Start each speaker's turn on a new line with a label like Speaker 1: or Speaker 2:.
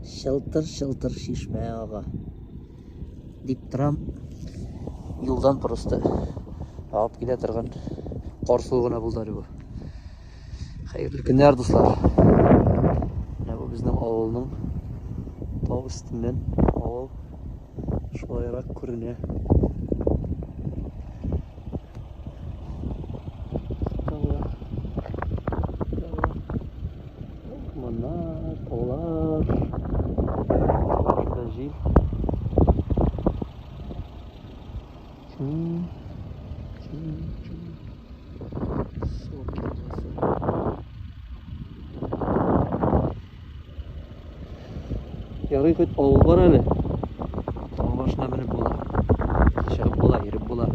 Speaker 1: Шылтыр-шылтыр шишме аға. Дип тұрам, юлдан просто алып келе тұрған қорсылығына бұлдары бұл. Қайырлы күнер, достар. Бұл біздің ауылның тау үстінен ауыл шулайырақ көріне. Мына таулар. Шуда жел. Ярый хоть ауыл бар әлі. Тау башына мініп бола. Шығып бола, еріп бола.